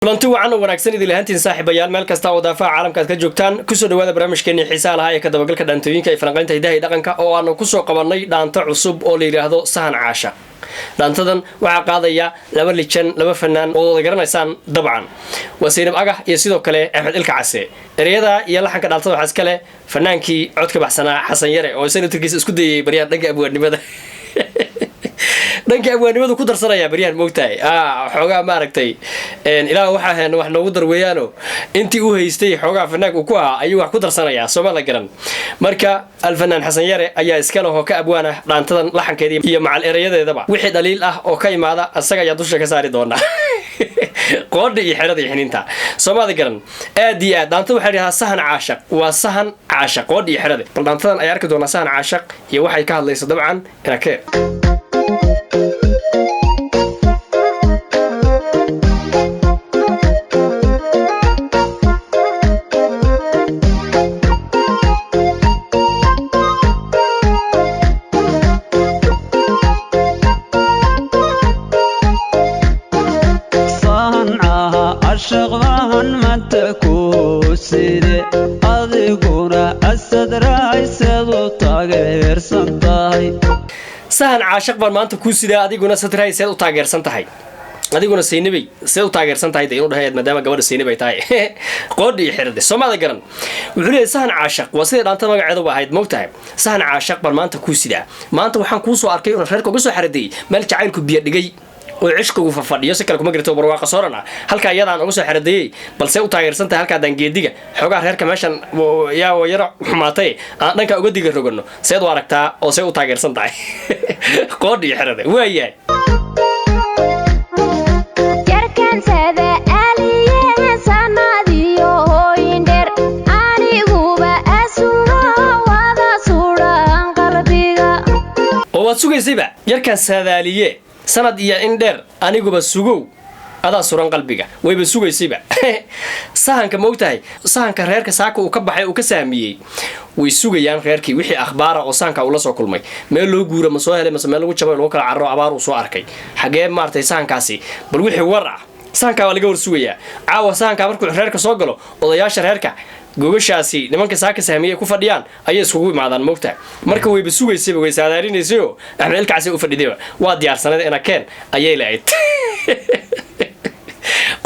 kulanti wacan oo wanaagsan idil ahaantiin saaxiibayaal meel kasta oo daafaha caalamka ka joogtaan ku soo dhawaada barnaamijkeena xiisaha lahaa ee ka dabagalka dhaantooyinka ay falanqaynta hidaha iyo dhaqanka oo aanu ku soo qabanay dhaanto cusub oo la yiraahdo sahan caasha dhaantadan waxa qaadaya laba lijan laba fanaan oo wada garanaysaan dabcan wasiinab agah iyo sidoo kale Axmed Ilka Case ereyada iyo laxanka dhaantada waxa iska leh fanaankii codka baxsanaa Xasan Yare oo isna tirkiisa isku dayay bariyaan dhanka abwaanimada dhanka abwaanimadu ku darsanaya bariyaan moogtahay xogaa ma aragtay ilaa waxa ahayn wax noogu darweeyaano intii uu haystay xogaa fanaanka uu ku ahaa ayuu wax ku darsanaya Soomaaliya garan marka alfanaan Xasan Yare ayaa iska leh oo ka abwaana dhaantadan laxankeedii iyo macal erayadeedaba wixii daliil ah oo ka imaada asaga ayaa dusha ka saari doona qoodhi iyo xirada xiniinta Soomaaliya garan aad iyo aad dhaantada waxa la sahan caashaq waa sahan caashaq qoodhi iyo xirada bal dhaantadan ay arki doona sahan caashaq iyo waxay ka hadlayso dabcan inakee sahan caashaq baan maanta ku sidaa adiguna sadray seed u taageersan tahay adiguna Seynabay seed u taageersan tahay inuu dhahay maadaama gabadha Seynabay tahay qoodhi xirade Soomaaliya garan wuxuu leeyahay sahan caashaq waa sida dhaanta magaceedu ahayd moogtahay sahan caashaq baan maanta ku sidaa maanta waxaan ku soo arkay in reerka uga soo xaraday meel jacaylku biyo dhigay oo cishku uu fafadhiyo si kale kuma garto barwaaqo soorana halka iyadaan uga soo xaraday balse u taageersan tahay halka dangeediga xogaa reerka meeshan yaa yara xumaatay aan dhanka uga diga rogano seed u aragtaa oo see u taageersan tahay qoodhi xirade waayahay jarkan sada aliye sanadiyo hooyinder aniguba asuma wada suran qalbiga oo waad sugaysayba jarkan sadaaliye sanad iyo indheer aniguba sugow adaa suran qalbiga wayba sugaysayba sahanka moogtahay sahanka reerka saaka uu ka baxay uu ka saamiyay way sugayaan reerkii wixii akhbaara oo sahanka uu la soo kulmay meel loo guuro ma soo helay ma meel lagu jabay loo kala carro abaar uu soo arkay xagee maartay sahankaasi bal wixii war ah sahanka waa laga war sugayaa caawa sahanka markuu reerka soo galo odayaasha reerka gogashaasi nimanka saaka saamiyay ku fadhiyaan ayay iskugu imaadaan moogtahay marka wayba sugaysay way saadaarinayso Axmed Ilka Case u fadhiday waa diyaarsanada ina keen ayay lahayd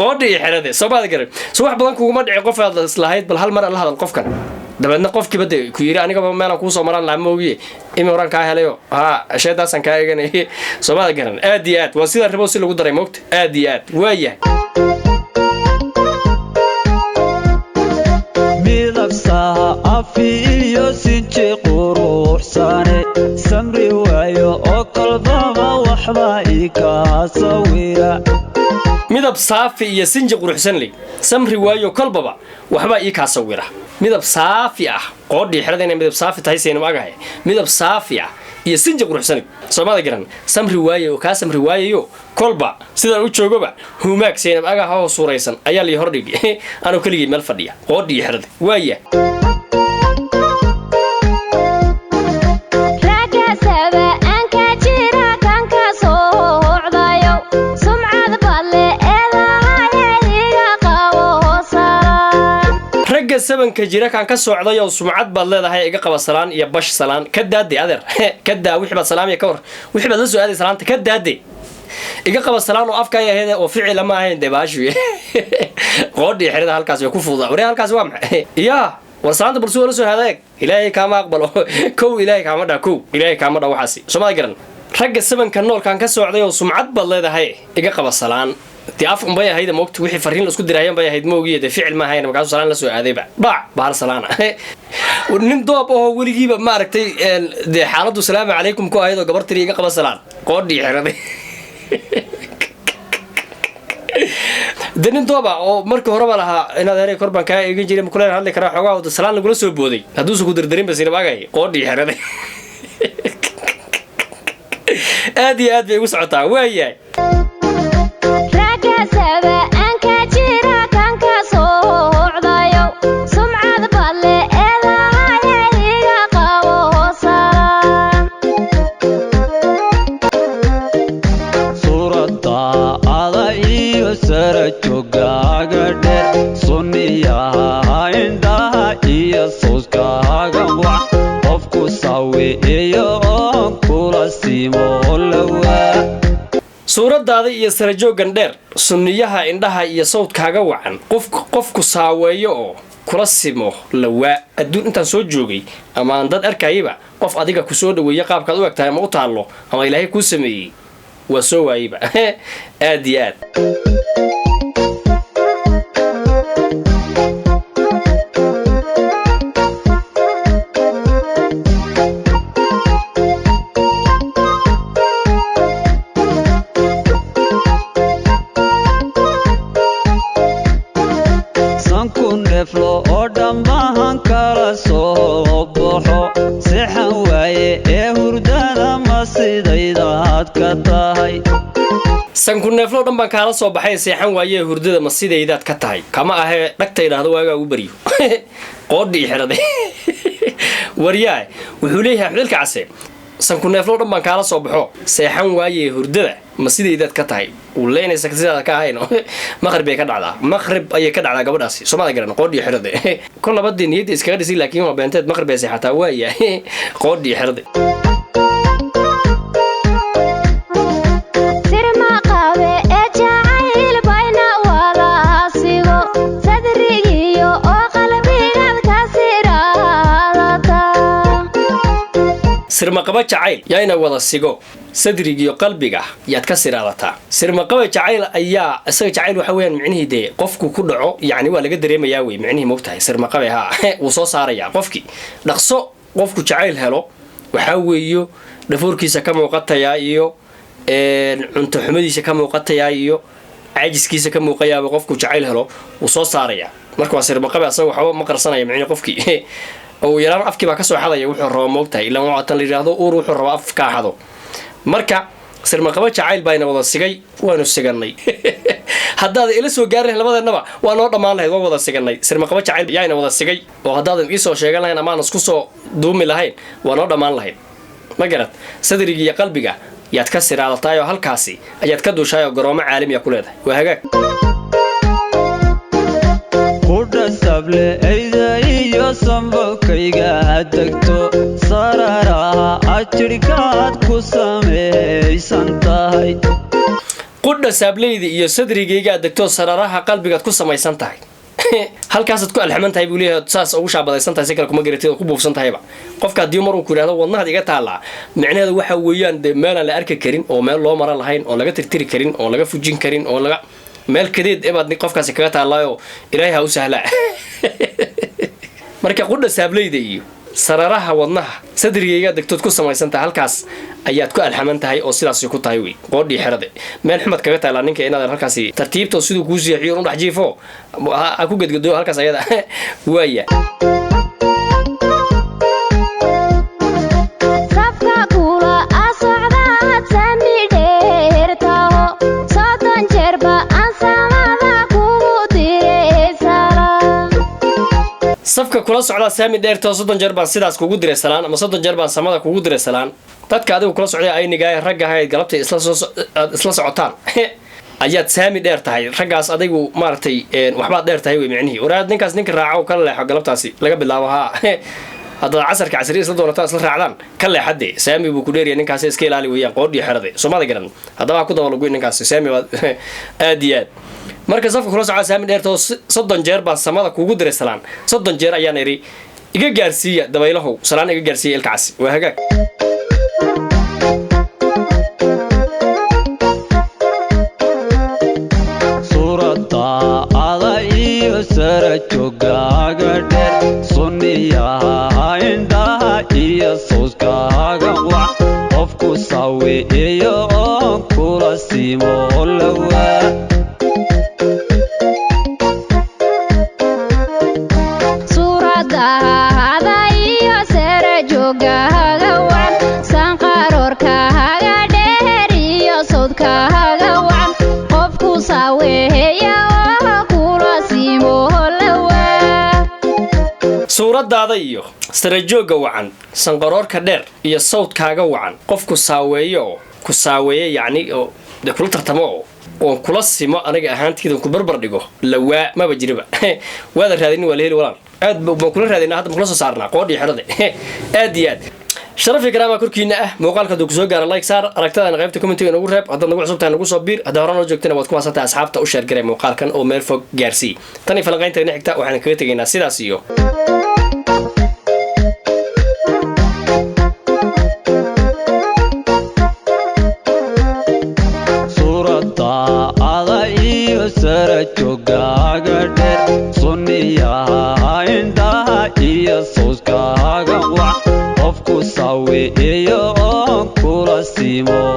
qoodhi xirade Soomaaliya garan soo wax badan kuuma dhicin qof aad islahayd bal hal mar la hadal qofkan dabadna qofkii bad ku yiri aniga meel ku soo maran la moogiye imran ka helayo sheedaasan ka eeganay Soomaaliya garan aad iyo aad waa sida rabo si lagu daray moogta aad iyo aad waayahay afiyo sinji quruxsane samri waayo oo qalbaba waxba ika sawira midab saafi iyo sinji quruxsan leh samri waayo qalbaba waxba ika sawira midab saafi ah qoodhi xirada inay midab saafi tahay Seynab agahay midab saafi ah iyo sinji quruxsan Soomaaliya garan samri waayo ka samri waayo kolba sida uu joogaba humaag Seynab agaha oo suuraysan ayaa la hordhigay aanu kaligii meel fadhiya qoodhi xirada waayahay ragga sabanka jira kan ka socday oo sumcad baad leedahay iga qaba salaan iyo bash salaan ka daadi adeer ka daa wixii baad salaam iyo ka war wixii baad la soo aaday salaanta ka daadi iga qaba salaan oo afka yahay oo ficil ma ahayn debaashu qoodhi xirada halkaas way ku fuudaa wareey halkaas waa maxay wasalaanta bulshada la soo hadaag ilaahay kaama aqbalo kow ilaahay kaama dha waxaasi Soomaaliya garan ragga sabanka noolkan ka socday oo sumcad baad leedahay iga qaba salaan ti af umbay ahayd moogta wixii fariin la isku dirayeen bay ahayd moogiyada ficil ma ahayn markaas salaan la soo aadayba baal salaana nin doob oo waligiiba ma aragtay de xaaladu salaamu calaykum ku ahayd oo gabar tiri iga qaba salaan qoodhi xirade denin dooba oo markii hore ba lahaa inaad eray korban ka eegin jiray mukuleer hadli kara xogaa oo salaan lagu soo booday haduu soo dirdirin bas Seynab agay qoodhi xirade aad iyo aad bay ugu socotaa waayahay sara joga sunniyaha indhaha iyo sawskaaga wac qofku sawiyo oon kula simo lawaa suuradaada iyo sarajoogan dheer sunniyaha indhaha iyo sawdkaaga wacan qofku saaweeyo oo kula simo lawaa adduun intaan soo joogay ama aan dad arkayba qof adiga ku soo dhaweeyo qaabkaad u egtahay ama u taallo ama ilaahay kuu sameeyey waa soo waayba aad iyo aad oo dhammahan kala soo baxo seexan waaye ee hurdada ma sidaydaad ka tahay sanku neeflo dhan baan kaala soo baxay seexan waaye hurdada ma sidaydaad ka tahay kama ahee dhagta idhaahdo waagaa ugu baryo qoodhii xiraday waryaay wuxuu leeyahay xudilka case sanku neeflo dhan baan kaala soo baxo seexan waaye hurdada ma sidaydaad ka tahay uu leenaysa sidaada ka ahayno maqrib ay ka dhacdaa maqrib ayay ka dhacdaa gabadhaasi Soomaalida garan qoodhii xirade kol labadii niyad iskaga dhisay laakiin waa beenteed maqrib ay seexataa waaya qoodhii xirade sirmaqaba jacayl yaayna wada sigo sadrigiyo qalbiga yaad ka siraadataa sirmaqaba jacayl ayaa isaga jacayl waxa weeyaan micnihii dee qofku ku dhaco yacni waa laga dareemayaa wey micnihii moogtahay sirmaqabe haa wuu soo saarayaa qofkii dhaqso qofku jacayl helo waxaa weeyo dhafoorkiisa ka muuqatayaa iyo cunto xumadiisa ka muuqatayaa iyo caajiskiisa ka muuqayaaba qofku jacayl helo wuu soo saarayaa marka waa sirmaqabe asaga waxba ma qarsanaya micnihii qofkii oo yaraan afkii baa ka soo xadaya wuxuu rabo moogtahay ilaa waxaan la yiraahdo uur wuxuu rabo af ka xado marka sirmaqaba jacayl bayna wada sigay waanu siganay haddaad ila soo gaarin labadeenaba waa noo dhammaan lahayd waa wada siganay sirmaqaba jacayl yaayna wada sigay oo haddaadan ii soo sheegan lahayn ama aan isku soo duumi lahayn waa noo dhammaan lahayd ma garad sadriga iyo qalbiga yaad ka siraadataay oo halkaasi ayaad ka duushaay oo garoomo caalami ah ku leedahay waa hagaag sable ayda iyo sambalkayga degto sararaha ajirkaad ku samaysan tahay qudha sableyda iyo sadrigayga degto sararaha qalbigaad ku samaysan tahay halkaasaad ku alxaman tahay buu leeyahay saas ugu shaabadaysan tahay si kale kuma garatid oo ku buufsan tahayba qofka haddii mar uu ku yidhahdo wadnahaad iga taallaa micnaheedu waxa weeyaan dee meelaan la arki karin oo meel loo maran lahayn oo laga tirtiri karin oo laga fujin karin oo laga meel kadeed ebaad qofkaasi kaga taallaayo ilaahay ha u sahlaa marka qudha saableyda iyo sararaha wadnaha sadrigayga degtood ku samaysantahay halkaas ayaad ku alxaman tahay oo sidaas ku tahay wey qoodhii xirade meel xumad kaga taallaa ninka inaad halkaasi tartiibto siduu kuu seexiyo u dhex jiifo ha ku gedgedo halkaas ayada waaya safka kula socdaa saami dheertoo 30 jeer baan sidaas kugu diray salaan ama 30 jeer baan samada kugu diray salaan dadka adigu kula socday ayniga ragga ahayd galabta isla socotaan ayaad saami dheer tahay raggaas adigu maartay waxba dheer tahay way micnihi waraad ninkaas ninka raaco kala leexo galabtaasi laga bilaabo ha hadda casarka casri isla doonataa isla raacdaan ka leexade saami buu ku dheeriyay ninkaas iska ilaali weeyaan qoodhii xirade Soomaalida garan hadaba ku dabalagu ninkaas saami aad iyo aad marka safka kula socda saami dheertoo 30 jeer baan samada kugu diray salaan 30 jeer ayaan iri iga gaarsiiya dabaylahow salaan iga gaarsiiya ilka cas waa hagaag suurada ada iyo sarajogaaga dheer sunniyaha indhaha iyo sawskaaga wac qofku sawiyo oon kula simo lawaa suuradaada iyo sarajooga wacan sanqaroorka dheer iyo sawdkaaga wacan qofku saaweeyo oo ku saaweeyo yacni oo kula tartamo oo oo kula simo aniga ahaantiida ku barbar dhigo lawaa ma bajiriba wada raadin wala heli walaal aad baan kula raadinaa hadda kula soo saarnaa qoodhi xirade aad iyo aad شرفي كلامك كركينا موقعك دوك زوج على لايك صار أركتها أنا غيبت كومنتي أنا أقول راب هذا نقول عصبت أنا أقول صبير هذا هرانا وجوكتنا وتكون عصبت أصحابته أو شارك رأي موقعك أو ميرفوق جارسي تاني فلقين تاني حكتا وحنا كريتينا سيداسيو صورة على سرجوغاغا دير سنيا عندها يسوس كاغا وقفكو سوي كورا سيمو